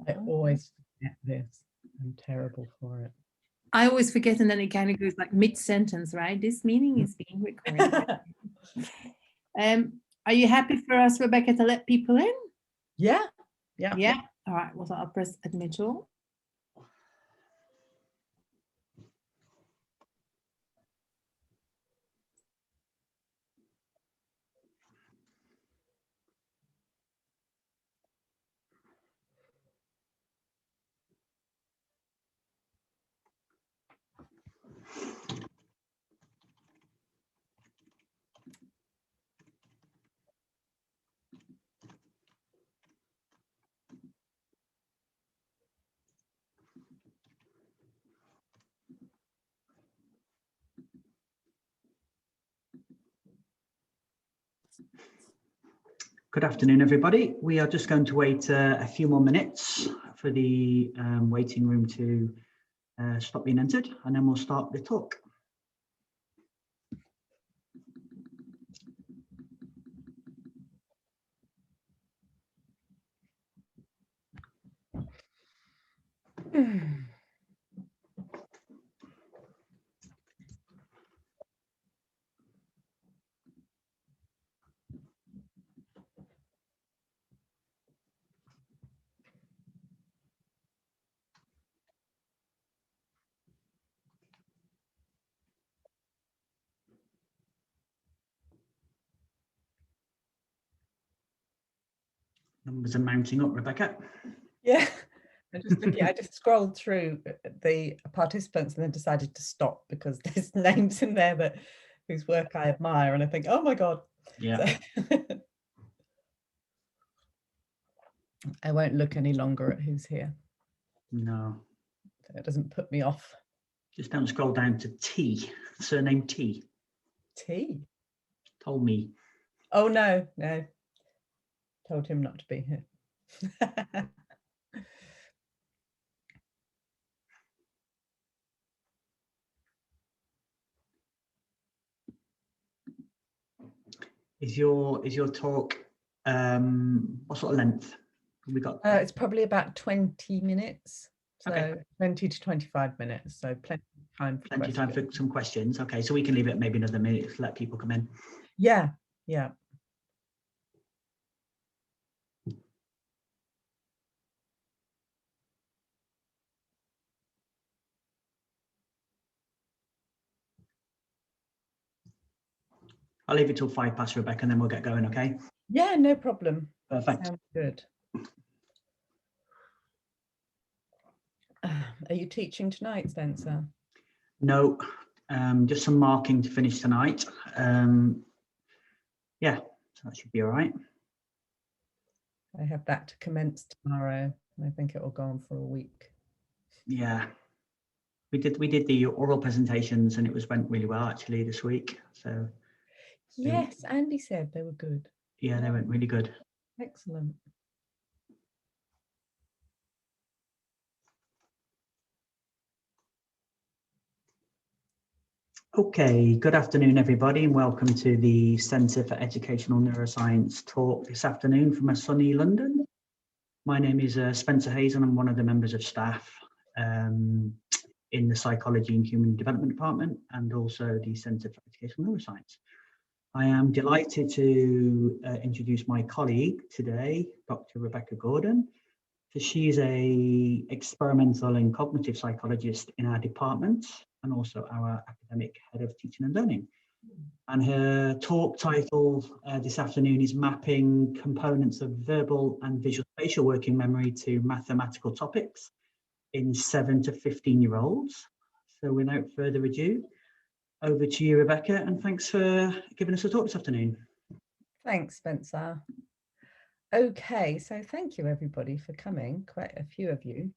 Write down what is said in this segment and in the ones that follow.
I always forget this. I'm terrible for it. I always forget, and then it kind of goes like mid-sentence, right? This meeting is being recorded. Are you happy for us, Rebecca, to let people in? Yeah. All right, well, I'll press admit all. Good afternoon, everybody. We are just going to wait a few more minutes for the waiting room to stop being entered, and then we'll start the talk. Numbers are mounting up, Rebecca. Yeah. I just scrolled through the participants and then decided to stop because there's names in there whose work I admire, and I think, oh my God. Yeah. So, I won't look any longer at who's here. No. So it doesn't put me off. Just don't scroll down to T, surname T. T? Told me. Oh, no. Told him not to be here. Is your talk what sort of length have we got? It's probably about 20 minutes. So okay. 20 to 25 minutes. So plenty of time for plenty of time for some questions. Okay, so we can leave it maybe another minute to let people come in. Yeah. I'll leave it till 5 past, Rebecca, and then we'll get going, okay? Yeah, no problem. Perfect. Sounds good. Are you teaching tonight, Spencer? No, just some marking to finish tonight. Yeah, so that should be all right. I have that to commence tomorrow. I think it will go on for a week. Yeah, we did the oral presentations, and it went really well actually this week. So yes, Andy said they were good. Yeah, they went really good. Excellent. Okay, good afternoon, everybody, and welcome to the Centre for Educational Neuroscience talk this afternoon from a sunny London. My name is Spencer Hayes, and I'm one of the members of staff in the Psychology and Human Development Department, and also the Centre for Educational Neuroscience. I am delighted to introduce my colleague today, Dr. Rebecca Gordon. So she's an experimental and cognitive psychologist in our department, and also our academic head of teaching and learning. And her talk title this afternoon is Mapping Components of Verbal and Visuospatial Working Memory to Mathematical Topics in 7 to 15-year-olds. So without further ado, over to you, Rebecca, and thanks for giving us a talk this afternoon. Thanks, Spencer. Okay, so thank you everybody for coming, quite a few of you.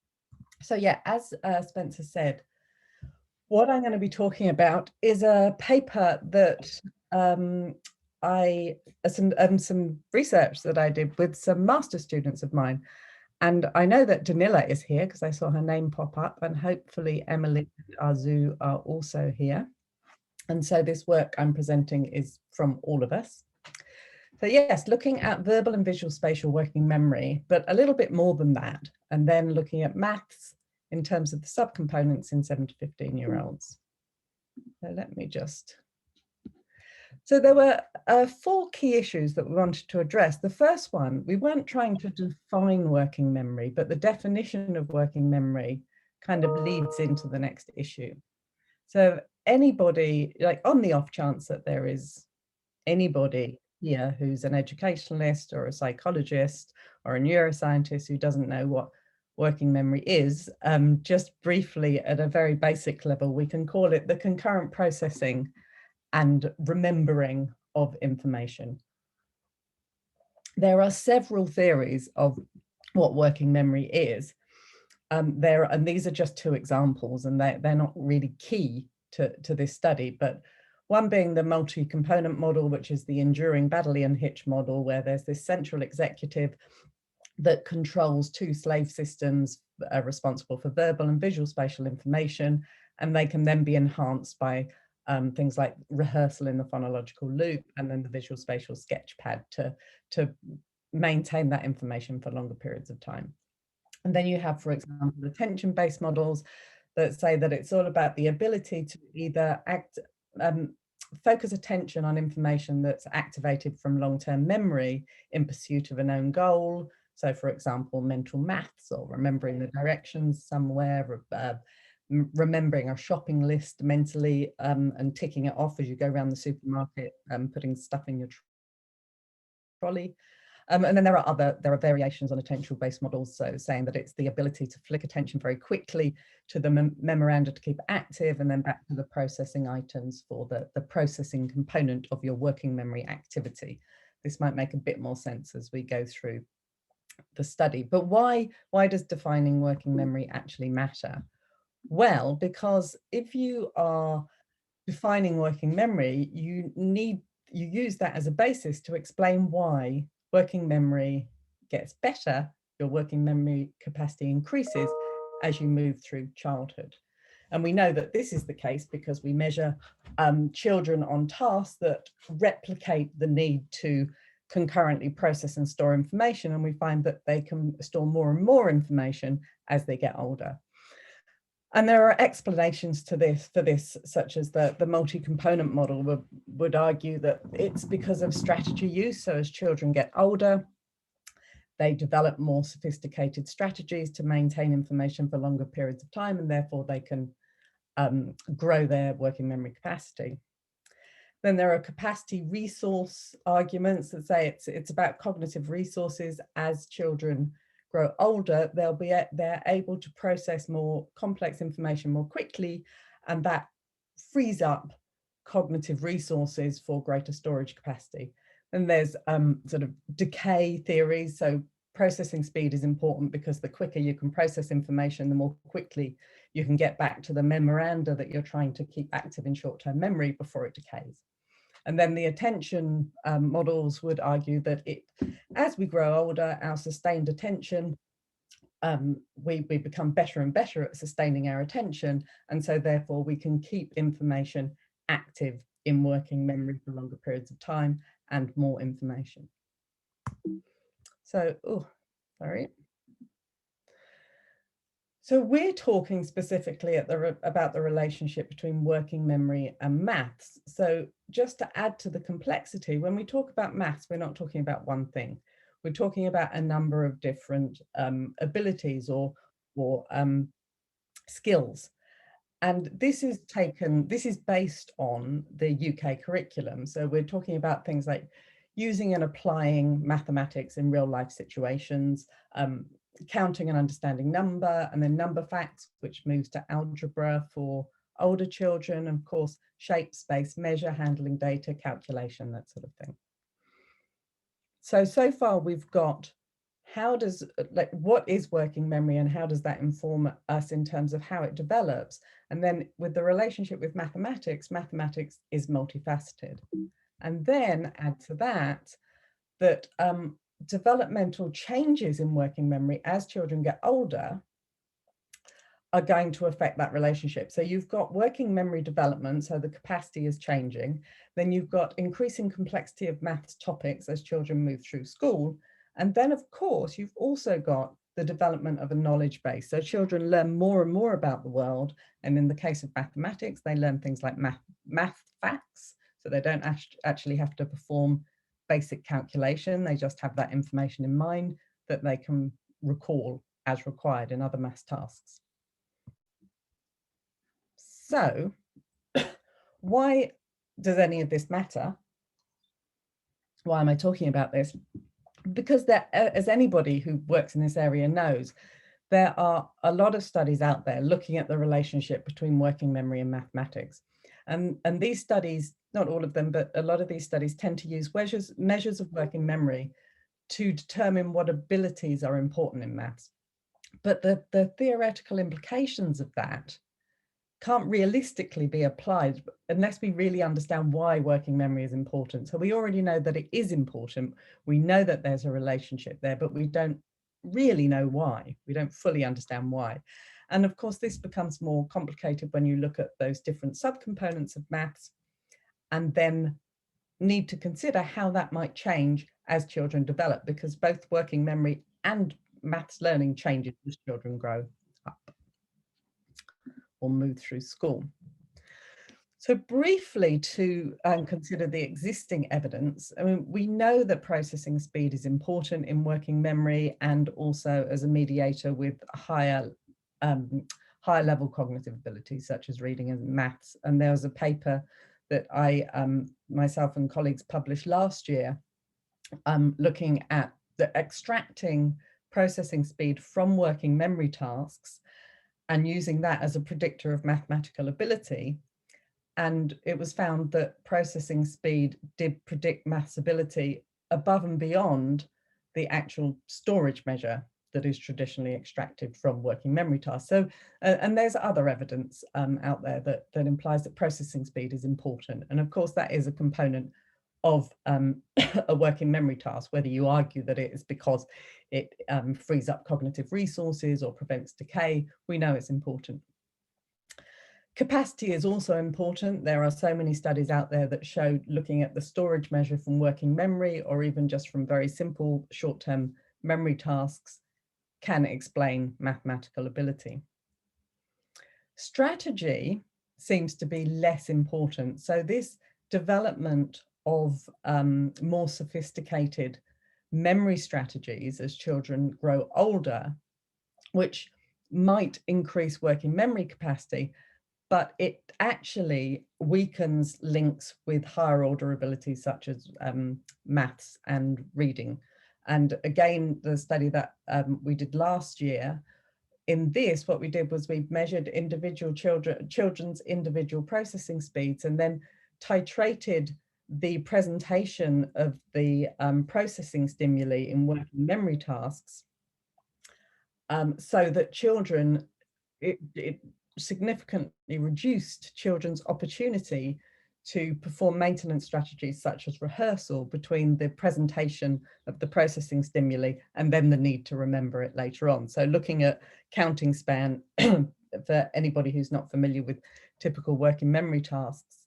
So yeah, as Spencer said, what I'm going to be talking about is a paper that some research that I did with some master students of mine. And I know that Danila is here because I saw her name pop up, and hopefully Emily and Arzu are also here. And so this work I'm presenting is from all of us. So yes, looking at verbal and visual spatial working memory, but a little bit more than that, and then looking at maths in terms of the subcomponents in 7 to 15-year-olds. So let me just... So there were 4 key issues that we wanted to address. The first one, we weren't trying to define working memory, but the definition of working memory kind of leads into the next issue. So anybody, like on the off chance that there is anybody here who's an educationalist or a psychologist or a neuroscientist who doesn't know what working memory is, just briefly at a very basic level, we can call it the concurrent processing and remembering of information. There are several theories of what working memory is. And these are just 2 examples, and they're not really key to this study, but one being the multi-component model, which is the enduring Baddeley-Hitch model, where there's this central executive that controls 2 slave systems responsible for verbal and visual spatial information, and they can then be enhanced by things like rehearsal in the phonological loop and then the visual spatial sketchpad to maintain that information for longer periods of time. And then you have, for example, attention-based models that say that it's all about the ability to either focus attention on information that's activated from long-term memory in pursuit of a known goal. So, for example, mental maths or remembering the directions somewhere, remembering a shopping list mentally and ticking it off as you go around the supermarket, putting stuff in your trolley. And then there are variations on attention-based models, so saying that it's the ability to flick attention very quickly to the memoranda to keep active, and then back to the processing items for the processing component of your working memory activity. This might make a bit more sense as we go through the study. But why does defining working memory actually matter? Well, because if you are defining working memory, you use that as a basis to explain why working memory gets better, your working memory capacity increases as you move through childhood. And we know that this is the case because we measure children on tasks that replicate the need to concurrently process and store information, and we find that they can store more and more information as they get older. And there are explanations to this, such as the multi-component model would argue that it's because of strategy use. So as children get older, they develop more sophisticated strategies to maintain information for longer periods of time, and therefore they can grow their working memory capacity. Then there are capacity resource arguments that say it's about cognitive resources. As children grow older, they're able to process more complex information more quickly, and that frees up cognitive resources for greater storage capacity. And there's sort of decay theories. So processing speed is important because the quicker you can process information, the more quickly you can get back to the memoranda that you're trying to keep active in short-term memory before it decays. And then the attention models would argue that as we grow older, our sustained attention, we become better and better at sustaining our attention. And so therefore we can keep information active in working memory for longer periods of time and more information. So, So we're talking specifically about the relationship between working memory and maths. So just to add to the complexity, when we talk about maths, we're not talking about one thing. We're talking about a number of different abilities or skills. And this is based on the UK curriculum. So we're talking about things like using and applying mathematics in real life situations, counting and understanding number, and then number facts, which moves to algebra for older children, of course, shape, space, measure, handling data, calculation, that sort of thing. So far we've got what is working memory and how does that inform us in terms of how it develops? And then with the relationship with mathematics is multifaceted. And then add to that developmental changes in working memory as children get older are going to affect that relationship. So you've got working memory development, so the capacity is changing. Then you've got increasing complexity of maths topics as children move through school. And then of course, you've also got the development of a knowledge base. So children learn more and more about the world. And in the case of mathematics, they learn things like math facts. So they don't actually have to perform basic calculation. They just have that information in mind that they can recall as required in other maths tasks. So why does any of this matter? Why am I talking about this? Because there, as anybody who works in this area knows, there are a lot of studies out there looking at the relationship between working memory and mathematics. And these studies, not all of them, but a lot of these studies tend to use measures of working memory to determine what abilities are important in maths. But the theoretical implications of that can't realistically be applied unless we really understand why working memory is important. So we already know that it is important. We know that there's a relationship there, but we don't really know why. We don't fully understand why. And of course, this becomes more complicated when you look at those different subcomponents of maths and then need to consider how that might change as children develop, because both working memory and maths learning changes as children grow up or move through school. So briefly to consider the existing evidence, I mean, we know that processing speed is important in working memory and also as a mediator with higher level cognitive abilities such as reading and maths. And there was a paper that I myself and colleagues published last year looking at extracting processing speed from working memory tasks and using that as a predictor of mathematical ability. And it was found that processing speed did predict maths ability above and beyond the actual storage measure that is traditionally extracted from working memory tasks. So, and there's other evidence out there that implies that processing speed is important. And of course, that is a component of a working memory task, whether you argue that it is because it frees up cognitive resources or prevents decay, we know it's important. Capacity is also important. There are so many studies out there that show looking at the storage measure from working memory or even just from very simple short-term memory tasks can explain mathematical ability. Strategy seems to be less important. So this development of more sophisticated memory strategies as children grow older, which might increase working memory capacity, but it actually weakens links with higher order abilities such as maths and reading. And again, the study that we did last year, in this, what we did was we measured individual children's individual processing speeds and then titrated the presentation of the processing stimuli in working memory tasks so that children, it significantly reduced children's opportunity to perform maintenance strategies such as rehearsal between the presentation of the processing stimuli and then the need to remember it later on. So looking at counting span, for anybody who's not familiar with typical working memory tasks,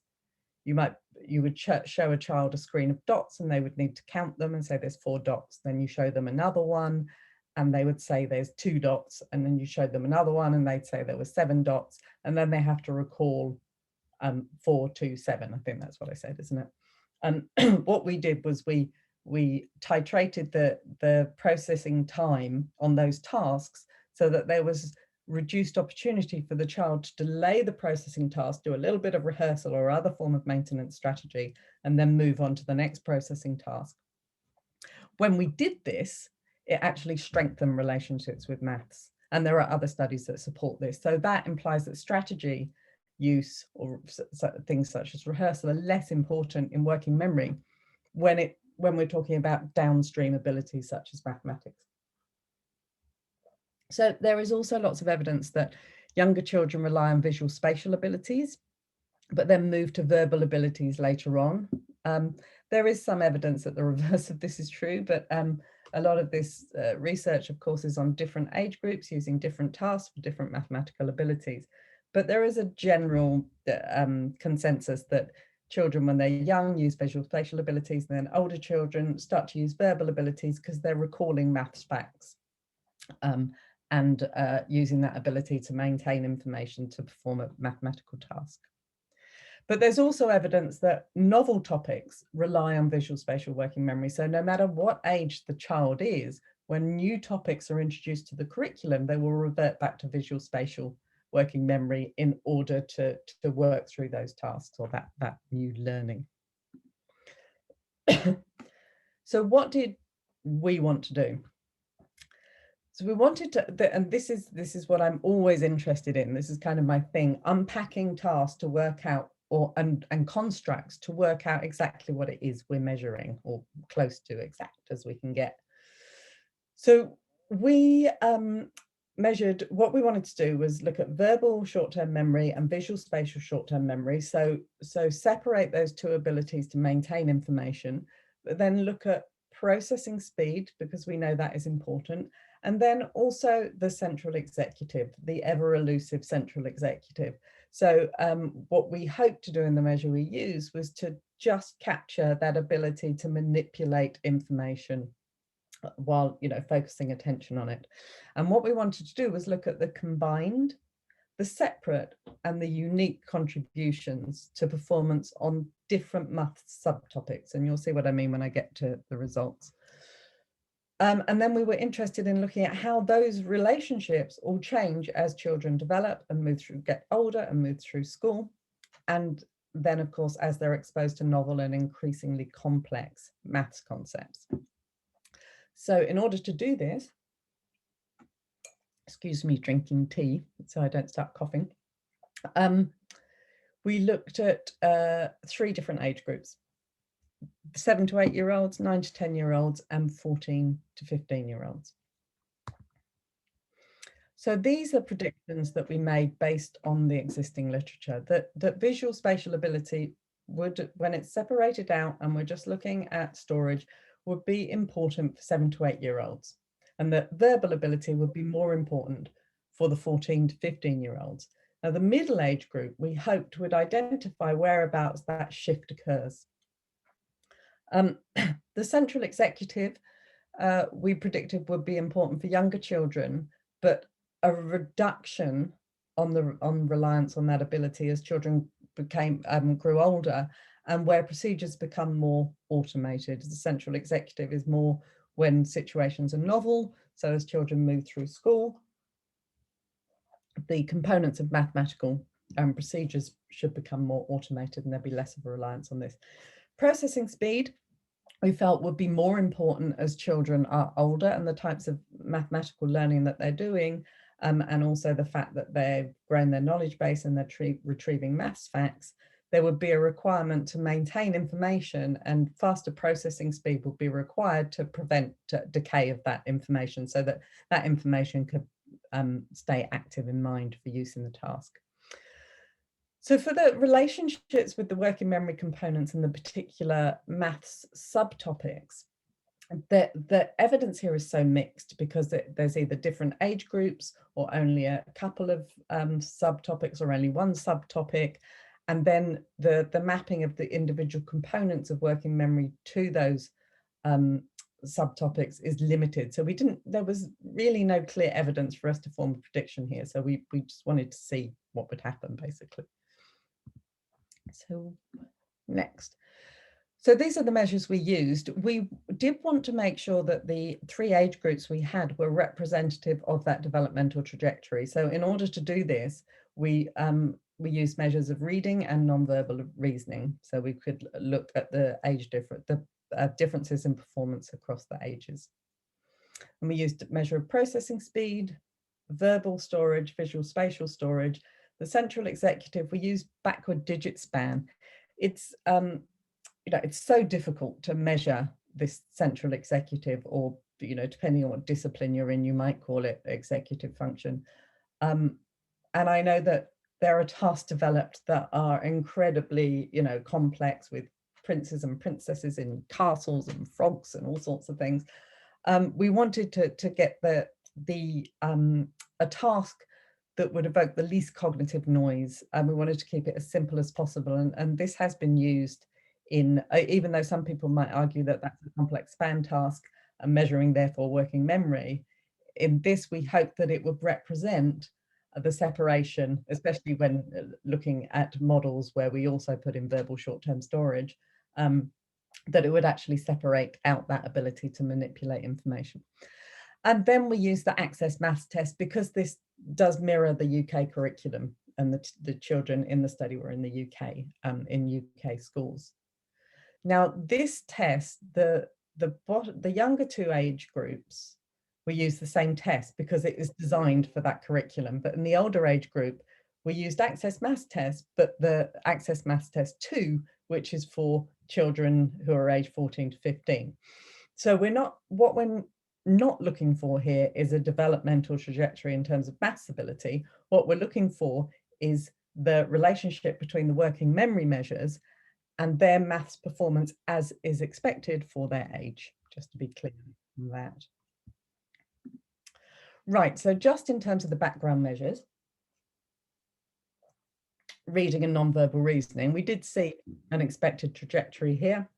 you would show a child a screen of dots and they would need to count them and say there's 4 dots. Then you show them another one and they would say there's 2 dots, and then you showed them another one and they'd say there were 7 dots, and then they have to recall 4, 2, 7. I think that's what I said, isn't it? And what we did was we titrated the processing time on those tasks so that there was reduced opportunity for the child to delay the processing task, do a little bit of rehearsal or other form of maintenance strategy, and then move on to the next processing task. When we did this, it actually strengthened relationships with maths. And there are other studies that support this. So that implies that strategy use or things such as rehearsal are less important in working memory when we're talking about downstream abilities such as mathematics. So there is also lots of evidence that younger children rely on visual spatial abilities, but then move to verbal abilities later on. There is some evidence that the reverse of this is true, but a lot of this research, of course, is on different age groups using different tasks for different mathematical abilities. But there is a general consensus that children, when they're young, use visual spatial abilities, and then older children start to use verbal abilities because they're recalling maths facts and using that ability to maintain information to perform a mathematical task. But there's also evidence that novel topics rely on visual spatial working memory. So no matter what age the child is, when new topics are introduced to the curriculum, they will revert back to visual spatial working memory in order to work through those tasks or that new learning. So what did we want to do? So we wanted to, and this is what I'm always interested in. This is kind of my thing, unpacking tasks to work out and constructs to work out exactly what it is we're measuring, or close to exact as we can get. So we measured, what we wanted to do was look at verbal short-term memory and visual spatial short-term memory. So separate those two abilities to maintain information, but then look at processing speed, because we know that is important. And then also the central executive, the ever elusive central executive. So what we hoped to do in the measure we used was to just capture that ability to manipulate information while, focusing attention on it. And what we wanted to do was look at the combined, the separate, and the unique contributions to performance on different maths subtopics. And you'll see what I mean when I get to the results. And then we were interested in looking at how those relationships all change as children develop and move through, get older and move through school. And then, of course, as they're exposed to novel and increasingly complex maths concepts. So in order to do this, excuse me, drinking tea, so I don't start coughing, we looked at 3 different age groups: 7 to 8 year olds, 9 to 10 year olds, and 14 to 15 year olds. So these are predictions that we made based on the existing literature, that visual spatial ability would, when it's separated out and we're just looking at storage, would be important for 7 to 8 year olds, and that verbal ability would be more important for the 14 to 15 year olds. Now, the middle age group, we hoped would identify whereabouts that shift occurs. The central executive, we predicted would be important for younger children, but a reduction on reliance on that ability as children grew older, and where procedures become more automated. The central executive is more when situations are novel, so as children move through school, the components of mathematical procedures should become more automated and there'll be less of a reliance on this. Processing speed, we felt, would be more important as children are older and the types of mathematical learning that they're doing, and also the fact that they've grown their knowledge base and they're retrieving maths facts. There would be a requirement to maintain information, and faster processing speed would be required to prevent decay of that information, so that that information could stay active in mind for use in the task. So for the relationships with the working memory components and the particular maths subtopics, the evidence here is so mixed, because there's either different age groups or only a couple of subtopics or only one subtopic. And then the mapping of the individual components of working memory to those subtopics is limited. So there was really no clear evidence for us to form a prediction here. So we just wanted to see what would happen, basically. So next. So these are the measures we used. We did want to make sure that the 3 age groups we had were representative of that developmental trajectory. So in order to do this, we used measures of reading and nonverbal reasoning. So we could look at the differences in performance across the ages. And we used a measure of processing speed, verbal storage, visual spatial storage. The central executive, we used backward digit span. It's it's so difficult to measure this central executive, or depending on what discipline you're in, you might call it executive function. And I know that there are tasks developed that are incredibly complex, with princes and princesses in castles and frogs and all sorts of things. we wanted to get a task that would evoke the least cognitive noise, and we wanted to keep it as simple as possible. And this has been used in, even though some people might argue that that's a complex span task and measuring therefore working memory, in this we hope that it would represent the separation, especially when looking at models where we also put in verbal short-term storage, that it would actually separate out that ability to manipulate information. And then we use the access maths test because this does mirror the UK curriculum, and the children in the study were in the UK, in UK schools. Now this test, the younger two age groups, we use the same test because it is designed for that curriculum. But in the older age group, we used access maths test, but the access maths test 2, which is for children who are age 14 to 15. So what we're not looking for here is a developmental trajectory in terms of maths ability. What we're looking for is the relationship between the working memory measures and their maths performance as is expected for their age, just to be clear on that. Right, so just in terms of the background measures, reading and non-verbal reasoning, we did see an expected trajectory here.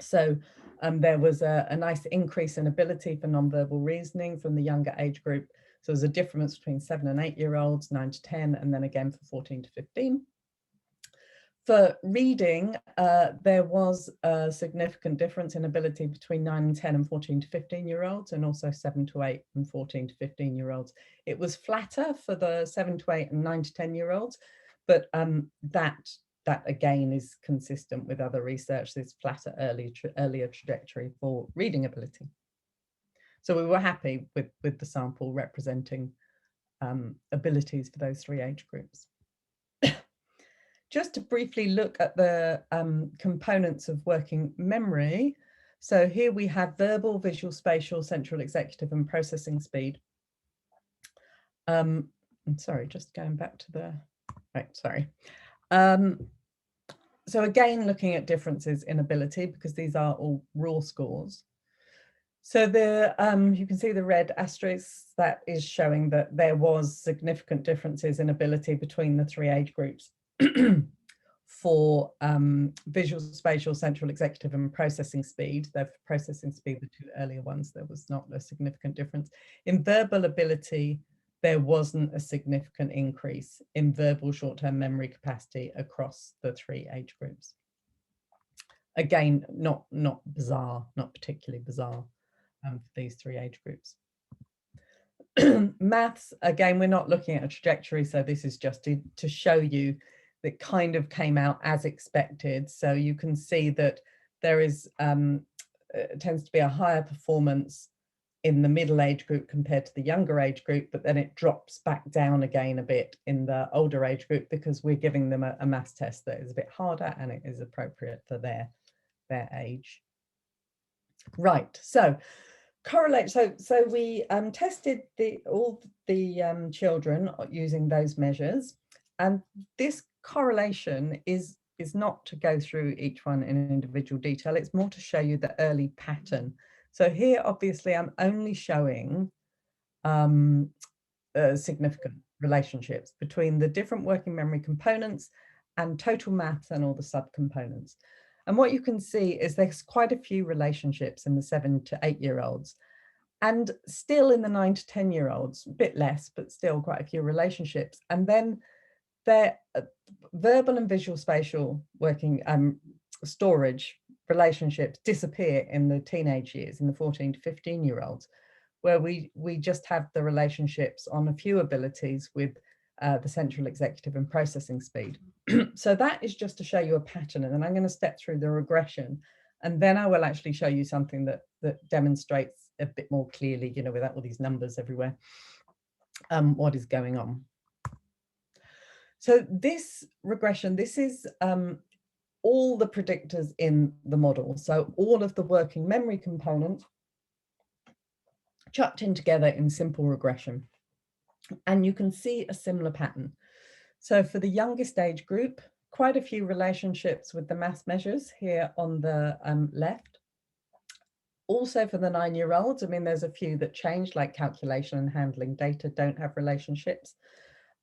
So there was a nice increase in ability for non-verbal reasoning from the younger age group. So there's a difference between 7 and 8 year olds, 9 to 10, and then again for 14 to 15. For reading, there was a significant difference in ability between 9 and 10 and 14 to 15 year olds, and also 7 to 8 and 14 to 15 year olds. It was flatter for the 7 to 8 and 9 to 10 year olds, but that again is consistent with other research, this flatter earlier trajectory for reading ability. So we were happy with the sample representing abilities for those 3 age groups. Just to briefly look at the components of working memory. So here we have verbal, visual, spatial, central executive, and processing speed. I'm sorry, just going back to the, right, sorry. So again, looking at differences in ability, because these are all raw scores. So you can see the red asterisk that is showing that there was significant differences in ability between the 3 age groups. For visual, spatial, central executive, and processing speed. The processing speed, the 2 earlier ones, there was not a significant difference. In verbal ability, there wasn't a significant increase in verbal short-term memory capacity across the 3 age groups. Again, not bizarre, not particularly bizarre for these 3 age groups. Maths, again, we're not looking at a trajectory, so this is just to show you that kind of came out as expected. So you can see that there is tends to be a higher performance in the middle age group compared to the younger age group, but then it drops back down again a bit in the older age group because we're giving them a maths test that is a bit harder and it is appropriate for their age. Right, so correlate. So we tested all the children using those measures, and this correlation is not to go through each one in individual detail. It's more to show you the early pattern. So here, obviously, I'm only showing significant relationships between the different working memory components and total maths and all the subcomponents. And what you can see is there's quite a few relationships in the 7 to 8 year olds, and still in the 9 to 10 year olds, a bit less, but still quite a few relationships. And then their verbal and visual spatial working storage relationships disappear in the teenage years, in the 14 to 15 year olds, where we just have the relationships on a few abilities with the central executive and processing speed. So that is just to show you a pattern, and then I'm going to step through the regression, and then I will actually show you something that demonstrates a bit more clearly, you know, without all these numbers everywhere, what is going on. So this regression, this is all the predictors in the model. So all of the working memory components chucked in together in simple regression. And you can see a similar pattern. So for the youngest age group, quite a few relationships with the mass measures here on the left. Also for the 9-year-olds, I mean, there's a few that change, like calculation and handling data don't have relationships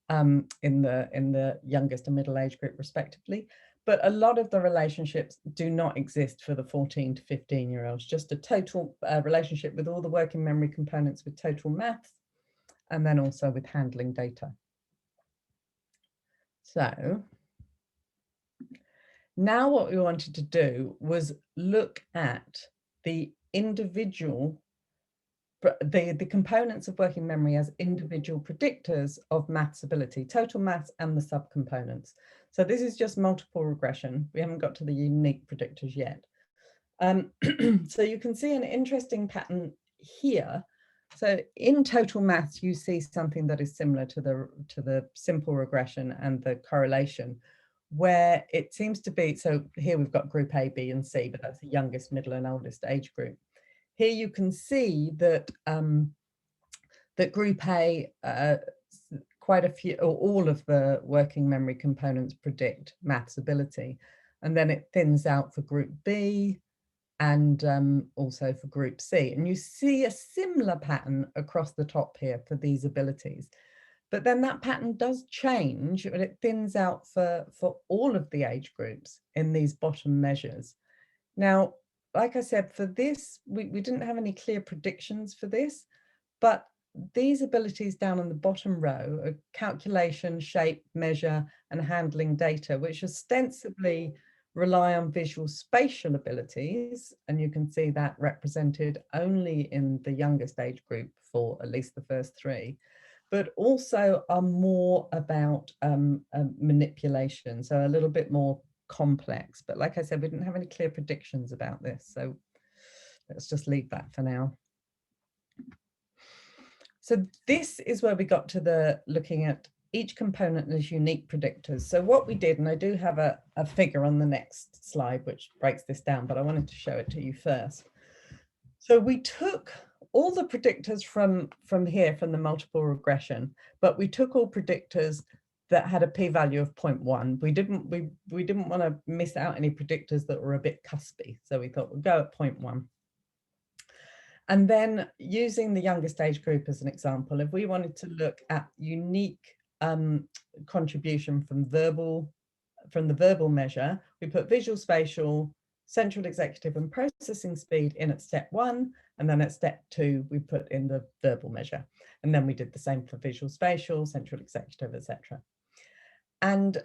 in the youngest and middle age group respectively. But a lot of the relationships do not exist for the 14 to 15-year-olds, just a total relationship with all the working memory components with total maths, and then also with handling data. So now what we wanted to do was look at the individual, the components of working memory as individual predictors of maths ability, total maths and the subcomponents. So this is just multiple regression. We haven't got to the unique predictors yet. So you can see an interesting pattern here. So in total maths, you see something that is similar to the simple regression and the correlation, where it seems to be, so here we've got group A, B, and C, but that's the youngest, middle, and oldest age group. Here you can see that that group A, quite a few, or all of the working memory components predict maths ability, and then it thins out for group B and also for group C. And you see a similar pattern across the top here for these abilities. But then that pattern does change, and it thins out for all of the age groups in these bottom measures. Now, like I said, for this, we didn't have any clear predictions for this, but these abilities down in the bottom row are calculation, shape, measure, and handling data, which ostensibly rely on visual spatial abilities. And you can see that represented only in the youngest age group for at least the first 3, but also are more about manipulation, so a little bit more complex. But like I said, we didn't have any clear predictions about this, so let's just leave that for now. So this is where we got to the looking at each component as unique predictors. So what we did, and I do have a figure on the next slide which breaks this down, but I wanted to show it to you first. So we took all the predictors from here, from the multiple regression, but we took all predictors that had a p-value of 0.1. We didn't want to miss out any predictors that were a bit cuspy, so we thought we'd go at 0.1. And then using the youngest age group as an example, if we wanted to look at unique contribution from the verbal measure, we put visual spatial, central executive and processing speed in at step 1, and then at step 2 we put in the verbal measure, and then we did the same for visual spatial, central executive, etc. And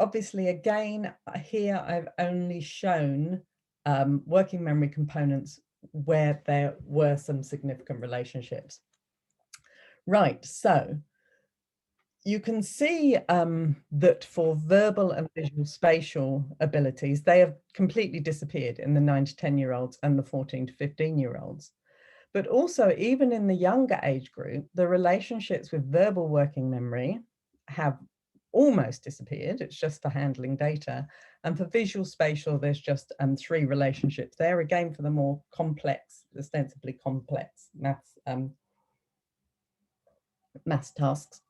obviously again here I've only shown working memory components where there were some significant relationships. Right, so you can see that for verbal and visual spatial abilities, they have completely disappeared in the 9 to 10-year-olds and the 14 to 15-year-olds. But also, even in the younger age group, the relationships with verbal working memory have almost disappeared. It's just for handling data. And for visual spatial, there's just 3 relationships there, again, for the more complex, ostensibly complex maths tasks.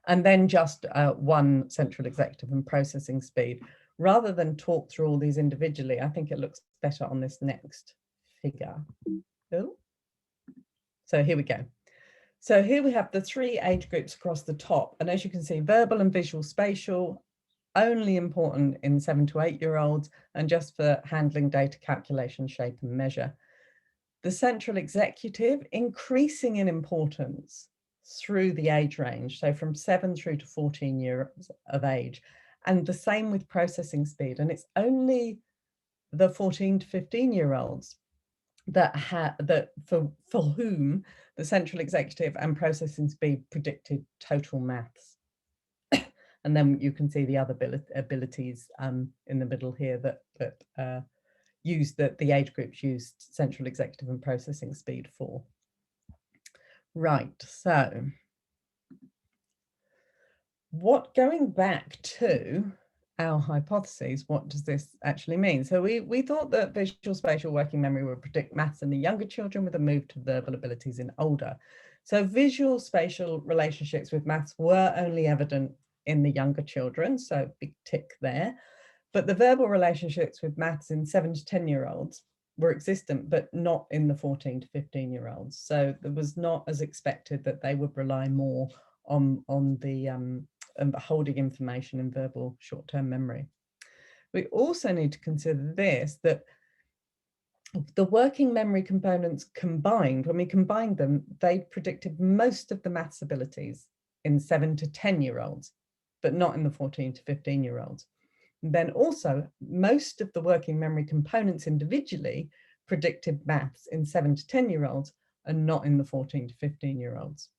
And then just 1 central executive and processing speed. Rather than talk through all these individually, I think it looks better on this next figure. Oh. So here we go. So here we have the 3 age groups across the top. And as you can see, verbal and visual spatial, only important in 7 to 8-year-olds, and just for handling data, calculation, shape and measure. The central executive increasing in importance through the age range, so from 7 through to 14 years of age, and the same with processing speed. And it's only the 14 to 15-year-olds that for whom the central executive and processing speed predicted total maths. And then you can see the other abilities in the middle here that the age groups used central executive and processing speed for. Right, so going back to our hypotheses, what does this actually mean? So we thought that visual spatial working memory would predict maths in the younger children with a move to verbal abilities in older. So visual spatial relationships with maths were only evident in the younger children, so big tick there. But the verbal relationships with maths in 7 to 10-year-olds were existent, but not in the 14 to 15-year-olds. So there was not as expected that they would rely more on the holding information in verbal short-term memory. We also need to consider this, that the working memory components combined, when we combined them, they predicted most of the maths abilities in 7 to 10-year-olds, but not in the 14 to 15-year-olds. Then also, most of the working memory components individually predicted maths in 7 to 10-year-olds and not in the 14 to 15-year-olds.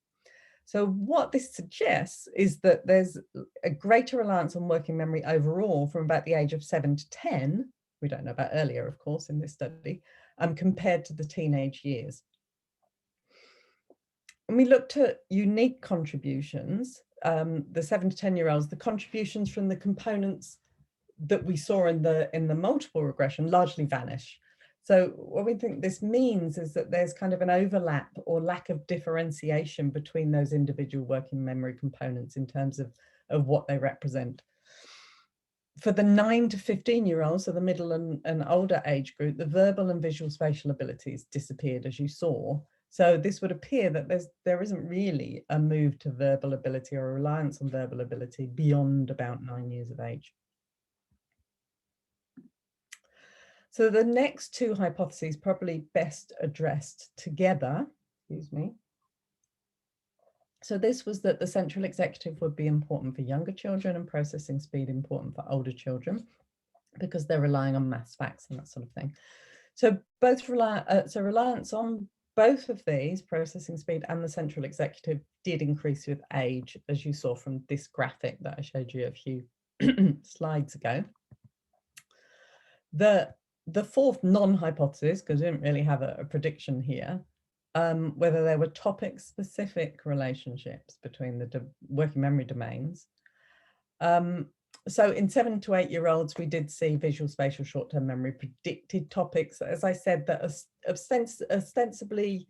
So what this suggests is that there's a greater reliance on working memory overall from about the age of 7 to 10, we don't know about earlier, of course, in this study, compared to the teenage years. When we looked at unique contributions, the 7 to 10-year-olds, the contributions from the components that we saw in the multiple regression largely vanish. So what we think this means is that there's kind of an overlap or lack of differentiation between those individual working memory components in terms of what they represent. For the 9 to 15-year-olds, so the middle and older age group, the verbal and visual spatial abilities disappeared, as you saw. So this would appear that there isn't really a move to verbal ability or a reliance on verbal ability beyond about 9 years of age. So the next two hypotheses probably best addressed together, excuse me. So this was that the central executive would be important for younger children and processing speed important for older children because they're relying on maths, facts and that sort of thing. So reliance on both of these, processing speed and the central executive, did increase with age, as you saw from this graphic that I showed you a few slides ago. The fourth non-hypothesis, because we didn't really have a prediction here, whether there were topic-specific relationships between the working memory domains. So in 7 to 8-year-olds, we did see visual spatial short-term memory predicted topics, as I said, that ostensibly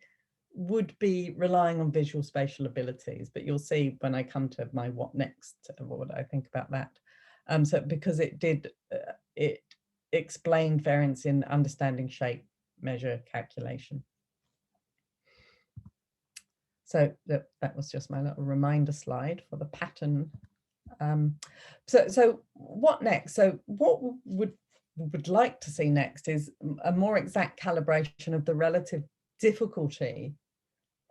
would be relying on visual spatial abilities, but you'll see when I come to my what next, what I think about that. So because it did, it explained variance in understanding shape, measure, calculation. So that was just my little reminder slide for the pattern. So what next? So what would like to see next is a more exact calibration of the relative difficulty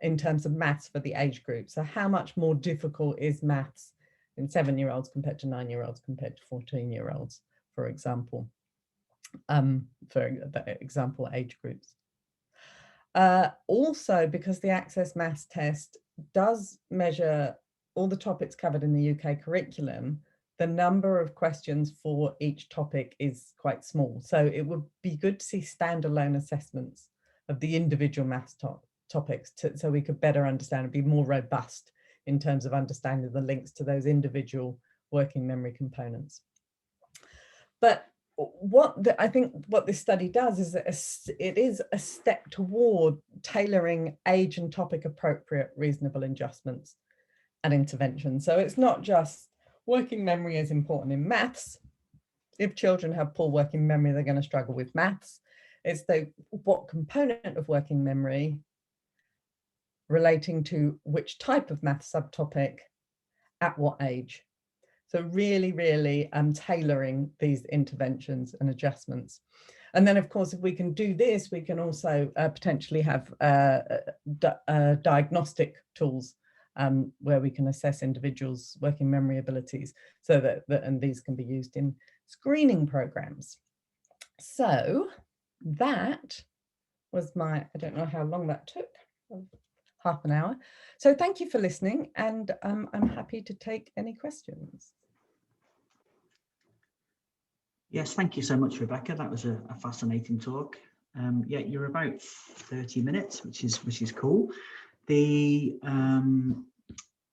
in terms of maths for the age group. So how much more difficult is maths in 7-year-olds compared to 9-year-olds compared to 14-year-olds, for example, age groups. Also, because the Access Maths test does measure all the topics covered in the UK curriculum, the number of questions for each topic is quite small. So it would be good to see standalone assessments of the individual maths topics so we could better understand and be more robust in terms of understanding the links to those individual working memory components. But I think what this study does is that it is a step toward tailoring age and topic appropriate reasonable adjustments and interventions. So it's not just working memory is important in maths. If children have poor working memory, they're going to struggle with maths. It's what component of working memory relating to which type of math subtopic at what age. So really, really tailoring these interventions and adjustments. And then, of course, if we can do this, we can also potentially have diagnostic tools where we can assess individuals' working memory abilities so and these can be used in screening programs. So that was I don't know how long that took, half an hour. So thank you for listening, and I'm happy to take any questions. Yes, thank you so much, Rebecca. That was a fascinating talk. Yeah, you're about 30 minutes, which is cool. Yeah,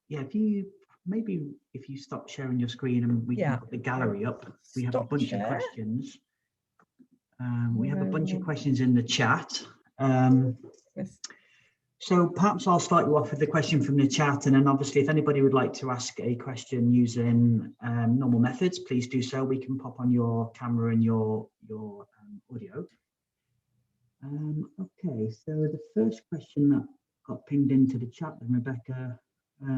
if you stop sharing your screen and we can put the gallery up, we have a bunch of questions. We have a bunch of questions in the chat. So perhaps I'll start you off with a question from the chat, and then obviously if anybody would like to ask a question using normal methods, please do so. We can pop on your camera and your audio. Okay, so the first question that got pinged into the chat from Rebecca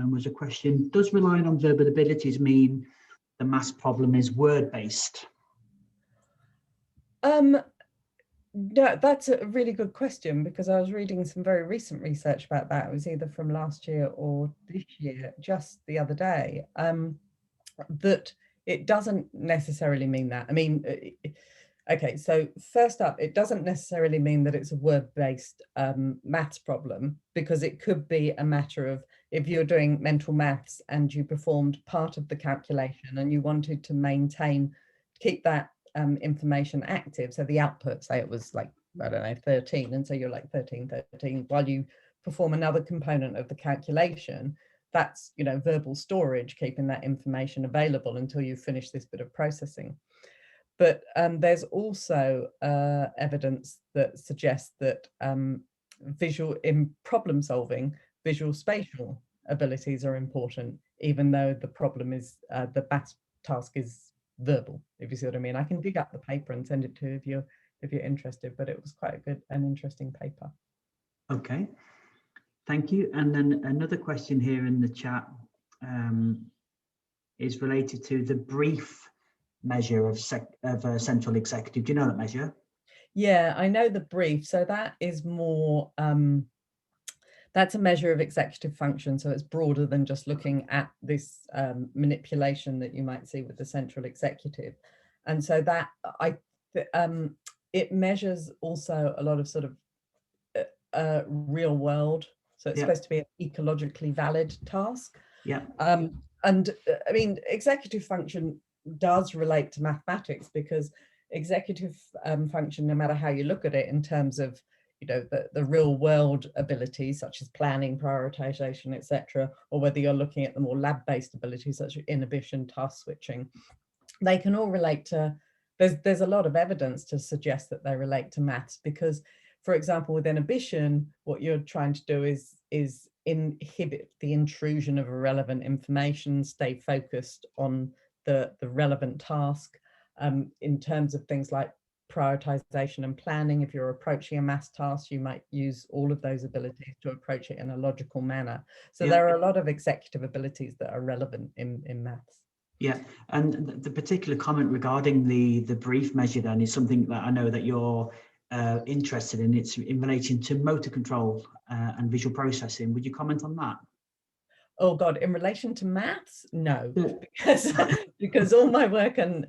was a question: does relying on verbal abilities mean the maths problem is word-based? No, that's a really good question, because I was reading some very recent research about that. It was either from last year or this year, just the other day, that it doesn't necessarily mean that. I mean, okay, so first up, it doesn't necessarily mean that it's a word-based maths problem, because it could be a matter of, if you're doing mental maths and you performed part of the calculation and you wanted to keep that information active. So the output, say it was like, I don't know, 13, and so you're like 13, 13, while you perform another component of the calculation. That's, you know, verbal storage, keeping that information available until you finish this bit of processing. But there's also evidence that suggests that in problem solving, visual spatial abilities are important, even though the problem is the math task is verbal, if you see what I mean. I can dig up the paper and send it to you if you're interested, but it was quite a good and interesting paper. Okay, thank you. And then another question here in the chat is related to the brief measure of central executive. Do you know that measure? Yeah, I know the brief. So that is more, that's a measure of executive function. So it's broader than just looking at this manipulation that you might see with the central executive. And so that it measures also a lot of sort of real world. So it's supposed to be an ecologically valid task. Yeah. And I mean, executive function does relate to mathematics, because executive function, no matter how you look at it in terms of, you know, the real world abilities such as planning, prioritization, etc., or whether you're looking at the more lab-based abilities such as inhibition, task switching, they can all relate to, there's a lot of evidence to suggest that they relate to maths, because, for example, with inhibition, what you're trying to do is inhibit the intrusion of irrelevant information, stay focused on the relevant task. In terms of things like prioritization and planning, if you're approaching a maths task, you might use all of those abilities to approach it in a logical manner. So there are a lot of executive abilities that are relevant in maths. Yeah, and the particular comment regarding the brief measure then is something that I know that you're interested in. It's in relation to motor control and visual processing. Would you comment on that? Oh God, in relation to maths, no, because all my work and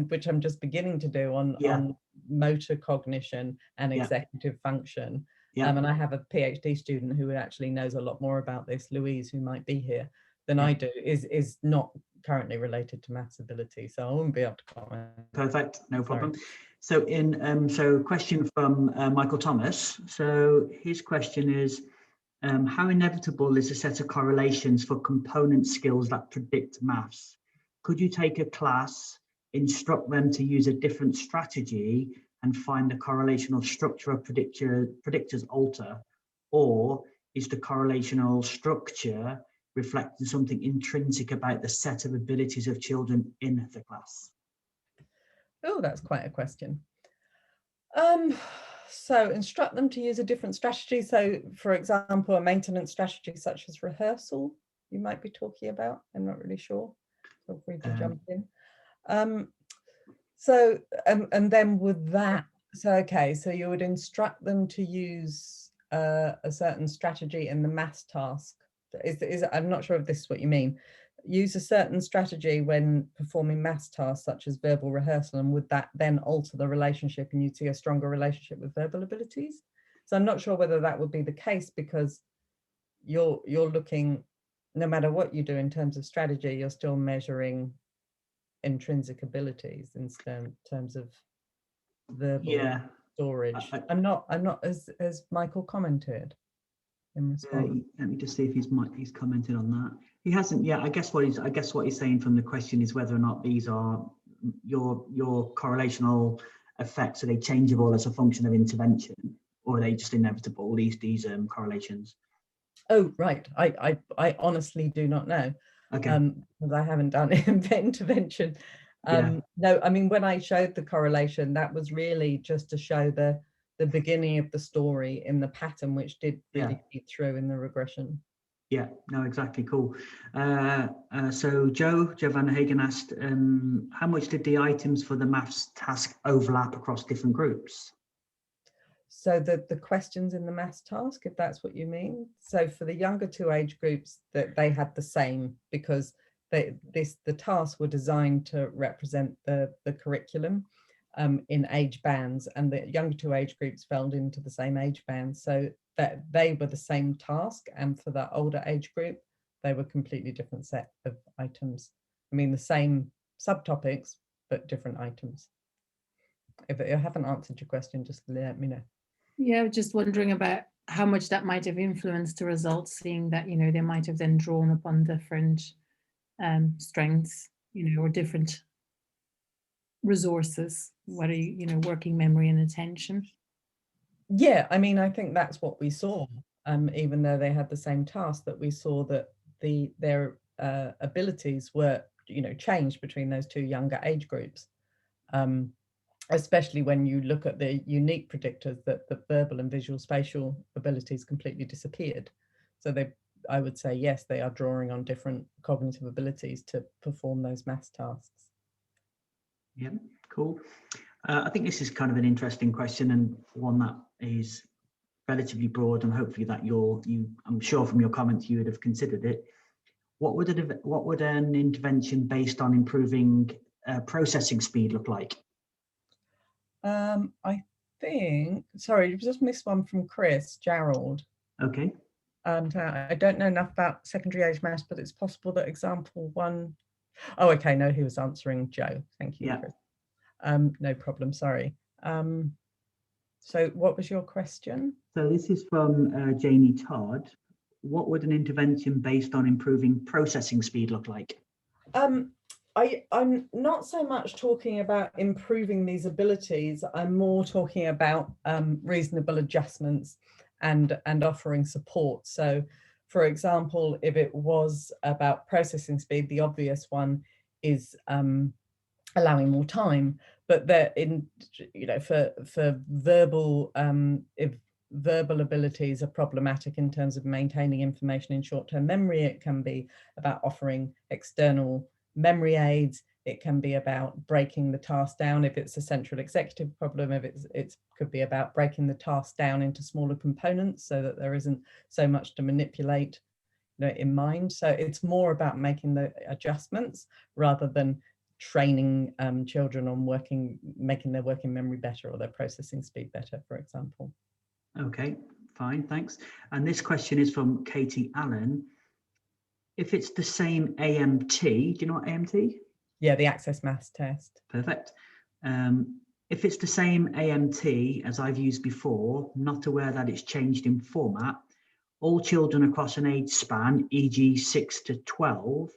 which I'm just beginning to do on motor cognition and executive function. And I have a PhD student who actually knows a lot more about this, Louise, who might be here, than I do, is not currently related to maths ability, so I won't be able to comment. Perfect, no problem. So so question from Michael Thomas. So his question is, how inevitable is a set of correlations for component skills that predict maths? Could you take a class, instruct them to use a different strategy and find the correlational structure of predictors alter? Or is the correlational structure reflecting something intrinsic about the set of abilities of children in the class? Oh, that's quite a question. So instruct them to use a different strategy. So, for example, a maintenance strategy such as rehearsal, you might be talking about. I'm not really sure. Feel free to jump in. So, and then with that, so okay, so you would instruct them to use a certain strategy in the maths task. I'm not sure if this is what you mean. Use a certain strategy when performing maths tasks such as verbal rehearsal, and would that then alter the relationship and you'd see a stronger relationship with verbal abilities? So I'm not sure whether that would be the case, because you're looking, no matter what you do in terms of strategy, you're still measuring intrinsic abilities in terms of verbal storage. I'm not as Michael commented in response. Let me just see if he's commented on that. He hasn't. Yeah, I guess what he's saying from the question is whether or not these are your correlational effects. Are they changeable as a function of intervention, or are they just inevitable? These correlations. Oh right, I honestly do not know. Okay. Because I haven't done intervention. No, I mean, when I showed the correlation, that was really just to show the the beginning of the story in the pattern, which did really Yeah. feed through in the regression. Yeah, no, exactly, cool. So Joe Van Hagen asked, how much did the items for the maths task overlap across different groups? So the questions in the maths task, if that's what you mean. So for the younger two age groups, that they had the same, because the tasks were designed to represent the curriculum in age bands, and the younger two age groups fell into the same age band, so that they were the same task. And for the older age group, they were completely different set of items. I mean, the same subtopics, but different items. If I haven't answered your question, just let me know. Yeah, I was just wondering about how much that might have influenced the results, seeing that, you know, they might have then drawn upon different strengths, you know, or different resources, whether, you know, working memory and attention. Yeah, I mean, I think that's what we saw. Even though they had the same task, that we saw that their abilities were, you know, changed between those two younger age groups. Especially when you look at the unique predictors, that the verbal and visual spatial abilities completely disappeared. So I would say, yes, they are drawing on different cognitive abilities to perform those maths tasks. Yeah, cool. I think this is kind of an interesting question, and one that is relatively broad, and hopefully that I'm sure from your comments you would have considered it. What would an intervention based on improving processing speed look like? I think, sorry, you just missed one from Chris Gerald. Okay. And I don't know enough about secondary age maths, but it's possible that example one. Oh, okay, no, he was answering Joe. Thank you, Yeah. Chris. No problem, sorry. So what was your question? So this is from Jamie Todd. What would an intervention based on improving processing speed look like? I'm not so much talking about improving these abilities. I'm more talking about reasonable adjustments and offering support. So, for example, if it was about processing speed, the obvious one is allowing more time. But for verbal, if verbal abilities are problematic in terms of maintaining information in short-term memory, it can be about offering external memory aids. It can be about breaking the task down if it's a central executive problem. If it could be about breaking the task down into smaller components so that there isn't so much to manipulate, you know, in mind. So it's more about making the adjustments rather than training children on making their working memory better or their processing speed better, for example. Okay, fine, thanks. And this question is from Katie Allen. If it's the same AMT, do you know what AMT? Yeah, the Access Maths Test. Perfect. If it's the same AMT as I've used before, not aware that it's changed in format, all children across an age span, e.g. 6 to 12,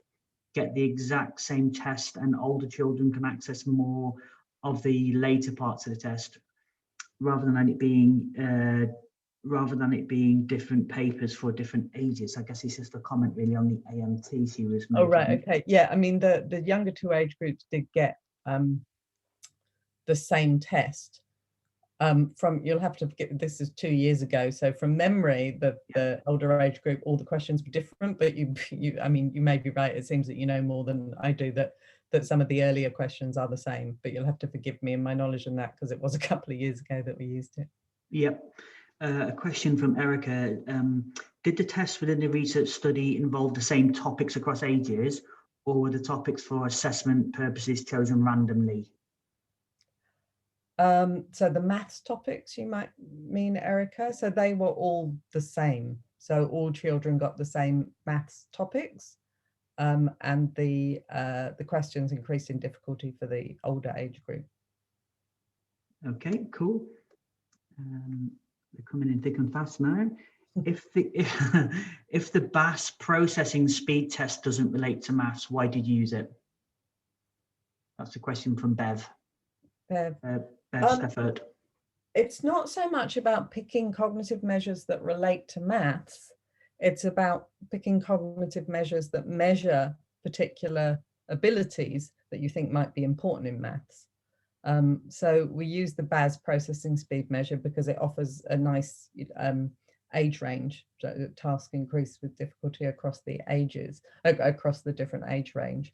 get the exact same test, and older children can access more of the later parts of the test, rather than it being different papers for different ages. I guess it's just a comment really on the AMT she was making. Oh, right, okay. Yeah, I mean, the younger two age groups did get the same test. You'll have to get, this is 2 years ago, so from memory, the older age group, all the questions were different, but I mean, you may be right. It seems that you know more than I do, that some of the earlier questions are the same, but you'll have to forgive me in my knowledge on that, because it was a couple of years ago that we used it. Yep. A question from Erica. Did the tests within the research study involve the same topics across ages, or were the topics for assessment purposes chosen randomly? So the maths topics, you might mean, Erica, so they were all the same. So all children got the same maths topics, and the questions increased in difficulty for the older age group. Okay, cool. They're coming in thick and fast now. If the BAS processing speed test doesn't relate to maths, why did you use it? That's a question from Bev. Bev Stefford. It's not so much about picking cognitive measures that relate to maths. It's about picking cognitive measures that measure particular abilities that you think might be important in maths. So we use the BAS processing speed measure because it offers a nice age range. So the task increase with difficulty across the ages, across the different age range.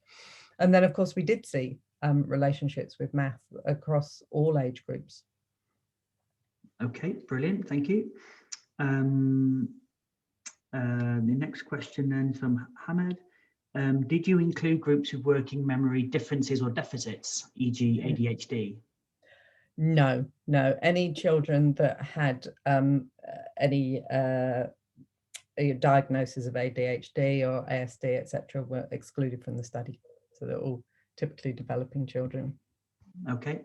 And then of course we did see relationships with math across all age groups. Okay, brilliant, thank you. The next question then from Hamad. Did you include groups with working memory differences or deficits, e.g. ADHD? No, any children that had any diagnosis of ADHD or ASD, etc., were excluded from the study. So they're all typically developing children. Okay.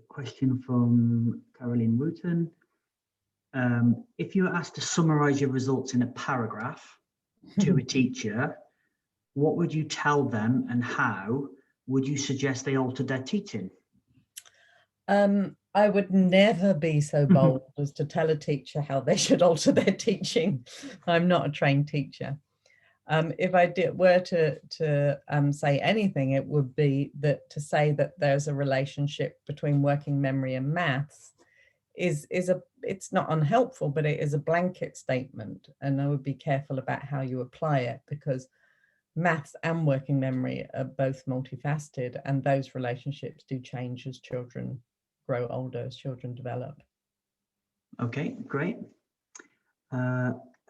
Question from Caroline Wooten. If you were asked to summarize your results in a paragraph to a teacher, what would you tell them and how would you suggest they altered their teaching? I would never be so bold as to tell a teacher how they should alter their teaching. I'm not a trained teacher. If I were to say anything, it would be that to say that there's a relationship between working memory and maths it's not unhelpful, but it is a blanket statement, and I would be careful about how you apply it, because maths and working memory are both multifaceted, and those relationships do change as children grow older, as children develop. Okay, great.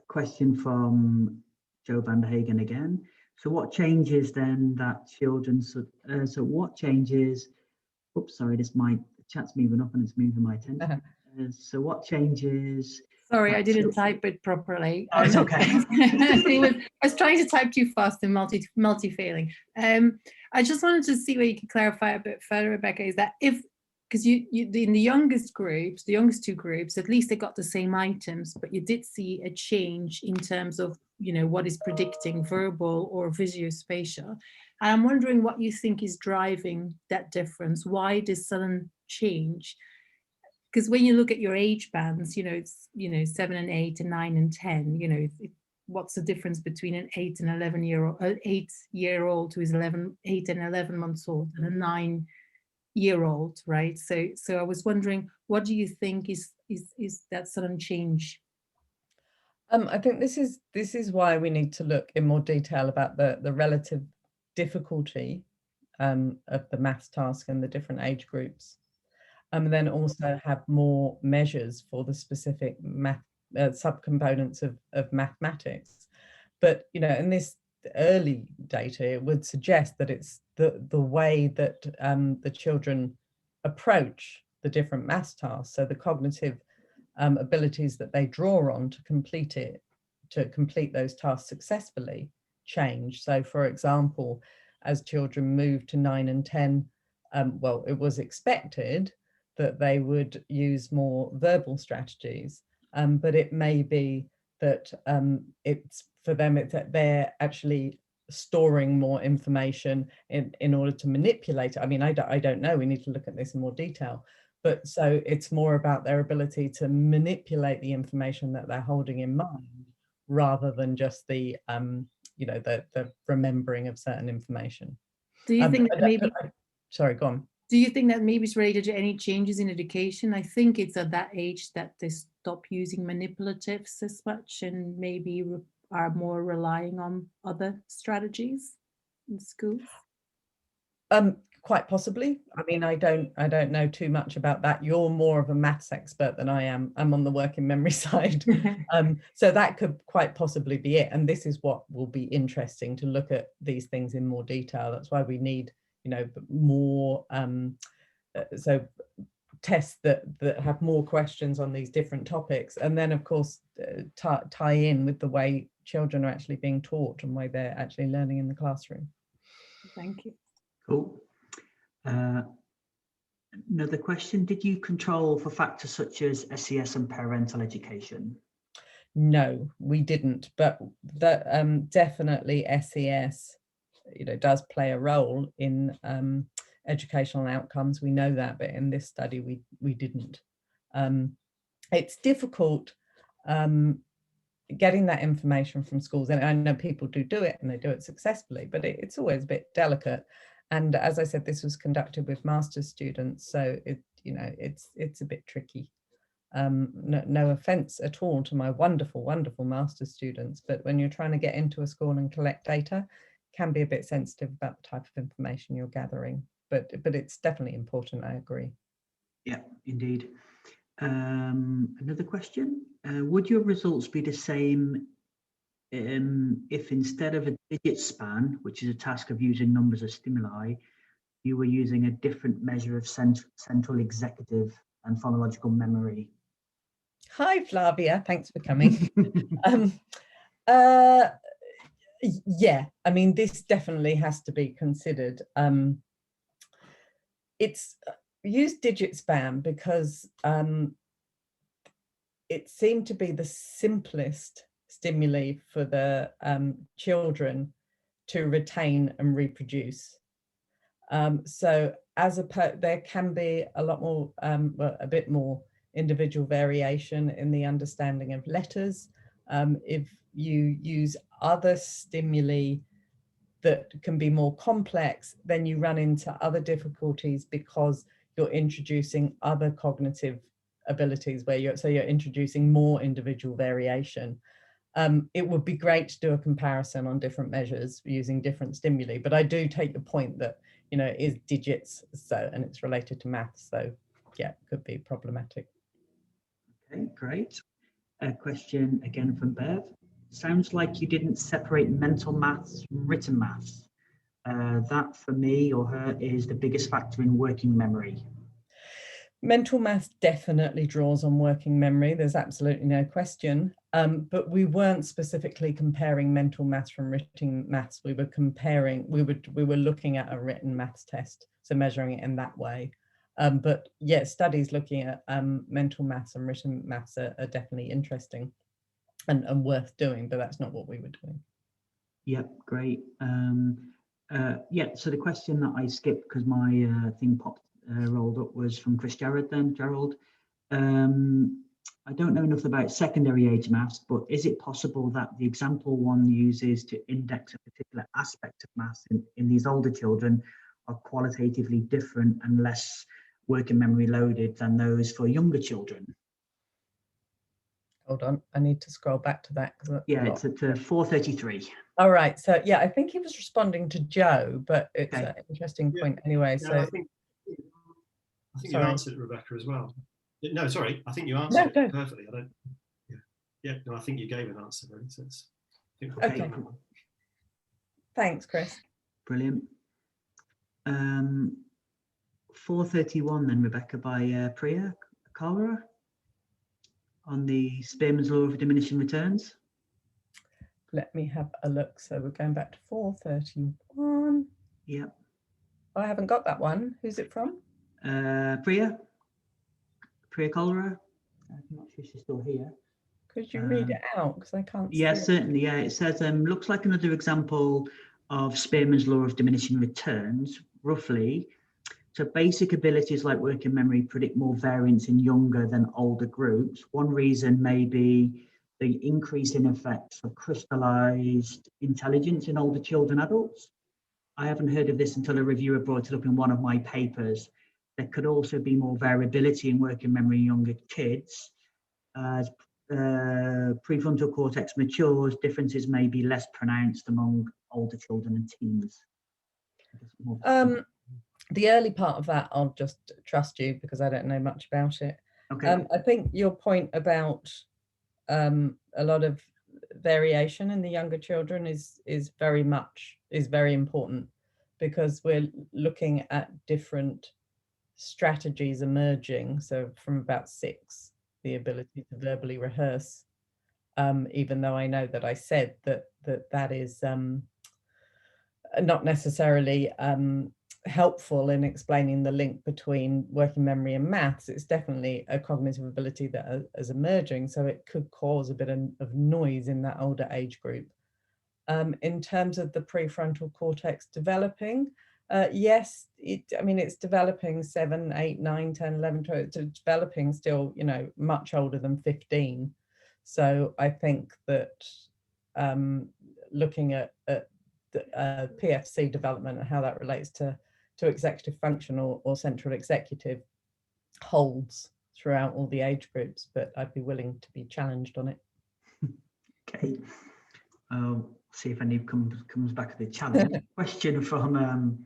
Question from Joe Van der Hagen again. So what changes then that children, so what changes, oops, sorry, the chat's moving up and it's moving my attention. So what changes? Sorry, I didn't type it properly. Oh, it's okay. I was trying to type too fast and multi-failing. I just wanted to see where you could clarify a bit further, Rebecca, is that because you in the youngest groups, the youngest two groups, at least they got the same items, but you did see a change in terms of, what is predicting, verbal or visuospatial. And I'm wondering what you think is driving that difference. Why this sudden change? Because when you look at your age bands, it's 7 and 8 and 9 and 10. What's the difference between an 8 and 8-year-old who is 8 and 11 months old and a 9-year-old, right? So I was wondering, what do you think is that sudden change? I think this is why we need to look in more detail about the relative difficulty of the maths task and the different age groups. And then also have more measures for the specific subcomponents of mathematics. But, in this early data, it would suggest that it's the way that the children approach the different maths tasks. So the cognitive abilities that they draw on to complete those tasks successfully change. So, for example, as children move to 9 and 10, well, it was expected that they would use more verbal strategies, but it may be that it's for them, it's that they're actually storing more information in order to manipulate it. I mean, I don't know, we need to look at this in more detail, but so it's more about their ability to manipulate the information that they're holding in mind, rather than just the the remembering of certain information. Do you think that maybe, sorry, go on. Do you think that maybe it's related to any changes in education? I think it's at that age that they stop using manipulatives as much and maybe are more relying on other strategies in schools. Quite possibly. I mean, I don't know too much about that. You're more of a maths expert than I am. I'm on the working memory side. So that could quite possibly be it. And this is what will be interesting, to look at these things in more detail. That's why we need more so tests that have more questions on these different topics, and then of course tie in with the way children are actually being taught and way they're actually learning in the classroom. Thank you. Cool. Another question, did you control for factors such as SES and parental education? No, we didn't, but that definitely SES does play a role in educational outcomes. We know that, but in this study we didn't. It's difficult getting that information from schools, and I know people do it and they do it successfully, but it's always a bit delicate. And as I said, this was conducted with master's students, so it's a bit tricky. No offense at all to my wonderful, wonderful master's students, but when you're trying to get into a school and collect data, it can be a bit sensitive about the type of information you're gathering. But it's definitely important, I agree. Yeah, indeed. Another question, would your results be the same if instead of a digit span, which is a task of using numbers as stimuli, you were using a different measure of central executive and phonological memory? Hi, Flavia, thanks for coming. Yeah, I mean, this definitely has to be considered. It's used digit span because it seemed to be the simplest stimuli for the children to retain and reproduce. So there can be a lot more, well, a bit more individual variation in the understanding of letters. If you use other stimuli that can be more complex, then you run into other difficulties because you're introducing other cognitive abilities where you're introducing more individual variation. It would be great to do a comparison on different measures using different stimuli, but I do take the point that, it is digits, and it's related to maths, so yeah, it could be problematic. Okay, great. A question again from Bev. Sounds like you didn't separate mental maths from written maths. That for me or her is the biggest factor in working memory. Mental maths definitely draws on working memory. There's absolutely no question. But we weren't specifically comparing mental maths from written maths. We were looking at a written maths test, so measuring it in that way. But yeah, studies looking at mental maths and written maths are definitely interesting and worth doing, but that's not what we were doing. Yep, great. Yeah, so the question that I skipped because my thing rolled up was from Chris Jarrod then. Gerald, I don't know enough about secondary age maths, but is it possible that the example one uses to index a particular aspect of maths in these older children are qualitatively different and less working memory loaded than those for younger children? Hold on, I need to scroll back to that. Yeah, it's at 433. All right, so yeah, I think he was responding to Joe, but it's Okay. an interesting point anyway. Yeah, so I think you answered it, Rebecca, as well. No, sorry, I think you answered it perfectly. I don't. Yeah, no, I think you gave an answer. Really, so it's, okay. Thanks, Chris. Brilliant. 431 then, Rebecca, by Priya Kalra on the Spearman's law of diminishing returns. Let me have a look. So we're going back to 431. Yep. I haven't got that one. Who's it from? Priya Kalra. I'm not sure she's still here. Could you read it out? Because I can't see Yeah, it. certainly. Yeah, it says, looks like another example of Spearman's law of diminishing returns, roughly. So basic abilities like working memory predict more variance in younger than older groups. One reason may be the increase in effects of crystallized intelligence in older children, adults. I haven't heard of this until a reviewer brought it up in one of my papers. There could also be more variability in working memory in younger kids. As prefrontal cortex matures, differences may be less pronounced among older children and teens. The early part of that, I'll just trust you because I don't know much about it. Okay. I think your point about a lot of variation in the younger children is very important, because we're looking at different strategies emerging. So from about 6, the ability to verbally rehearse, even though I know that I said that is not necessarily helpful in explaining the link between working memory and maths. It's definitely a cognitive ability that is emerging, so it could cause a bit of noise in that older age group. In terms of the prefrontal cortex developing, yes, it's developing 7, 8, 9, 10, 11, 12, it's developing still, much older than 15. So I think that looking at PFC development and how that relates to executive function or central executive holds throughout all the age groups, but I'd be willing to be challenged on it. Okay, see if any comes back to the challenge. Question from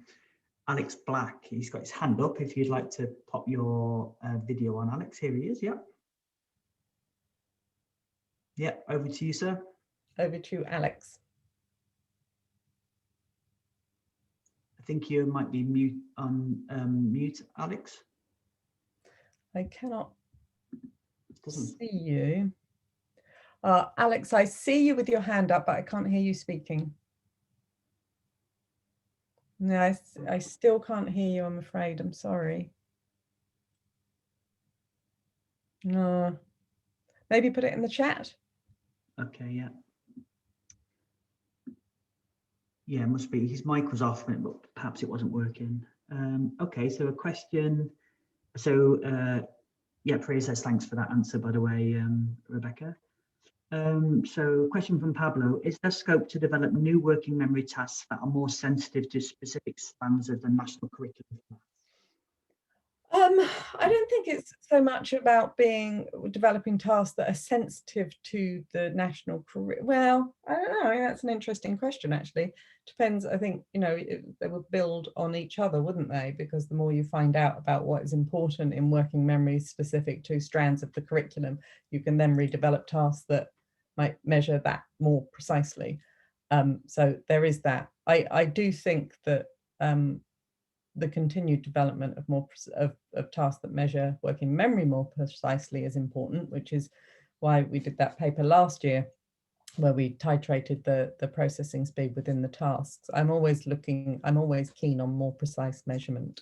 Alex Black. He's got his hand up. If you'd like to pop your video on, Alex, here he is. Yeah. Yeah, over to you, sir. Over to you, Alex. I think you might be mute, Alex. I cannot see you. Alex, I see you with your hand up, but I can't hear you speaking. No, I still can't hear you, I'm afraid. I'm sorry. No. Maybe put it in the chat. Okay, yeah. Yeah, it must be his mic was off, but perhaps it wasn't working. Okay, so a question. So yeah, Priya says thanks for that answer, by the way, Rebecca. So question from Pablo, is there scope to develop new working memory tasks that are more sensitive to specific strands of the national curriculum? I don't think it's so much about developing tasks that are sensitive to the national curriculum. Well, I don't know, that's an interesting question, actually. Depends, I think, you know, they would build on each other, wouldn't they? Because the more you find out about what is important in working memory specific to strands of the curriculum, you can then redevelop tasks that might measure that more precisely. So there is that. I do think that the continued development of tasks that measure working memory more precisely is important, which is why we did that paper last year where we titrated the processing speed within the tasks. I'm always keen on more precise measurement.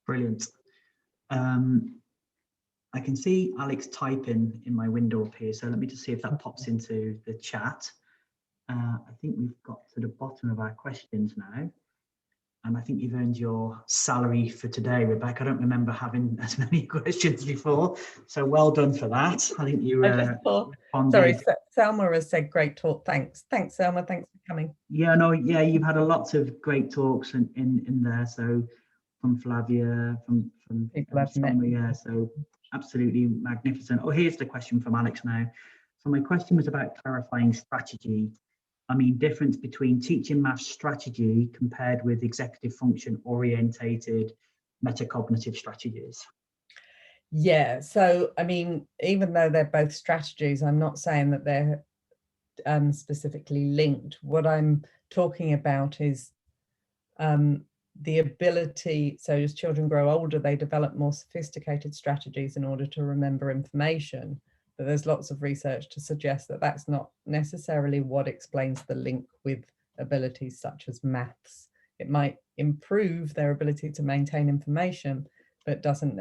Brilliant. I can see Alex typing in my window up here, so let me just see if that pops into the chat. I think we've got to the bottom of our questions now. And I think you've earned your salary for today, Rebecca. I don't remember having as many questions before. So well done for that. I think you sorry, Selma has said great talk. Thanks. Thanks, Selma. Thanks for coming. Yeah, no, yeah, you've had a lot of great talks in there. So from Flavia, from people I've met. Yeah, so absolutely magnificent. Oh, here's the question from Alex now. So my question was about clarifying strategy. I mean, difference between teaching maths strategy compared with executive function orientated metacognitive strategies. Yeah, so I mean, even though they're both strategies, I'm not saying that they're specifically linked. What I'm talking about is the ability, so as children grow older, they develop more sophisticated strategies in order to remember information. But there's lots of research to suggest that that's not necessarily what explains the link with abilities such as maths. It might improve their ability to maintain information, but doesn't,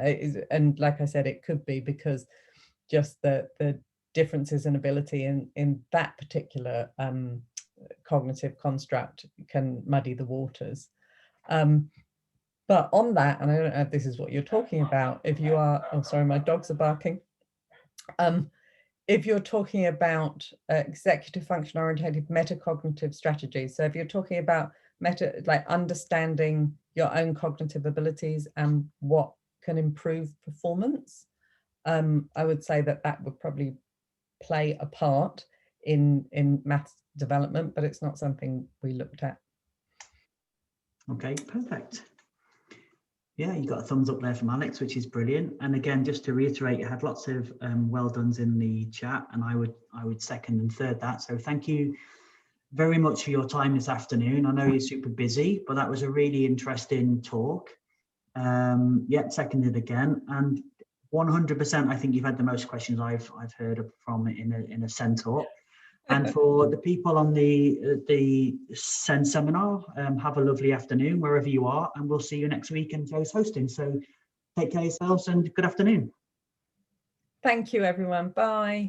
and like I said, it could be because just the differences in ability in that particular cognitive construct can muddy the waters. But on that, and I don't know if this is what you're talking about, if you are, oh, sorry, my dogs are barking. If you're talking about executive function oriented metacognitive strategies, so if you're talking about like understanding your own cognitive abilities and what can improve performance, I would say that that would probably play a part in maths development, but it's not something we looked at. Okay, perfect. Yeah, you got a thumbs up there from Alex, which is brilliant. And again, just to reiterate, you had lots of well dones in the chat, and I would second and third that. So thank you very much for your time this afternoon. I know you're super busy, but that was a really interesting talk. Yeah, seconded again, and 100%. I think you've had the most questions I've heard from in a centaur. And for the people on the SEND seminar, have a lovely afternoon wherever you are, and we'll see you next week and Joe's hosting. So take care of yourselves and good afternoon. Thank you, everyone. Bye.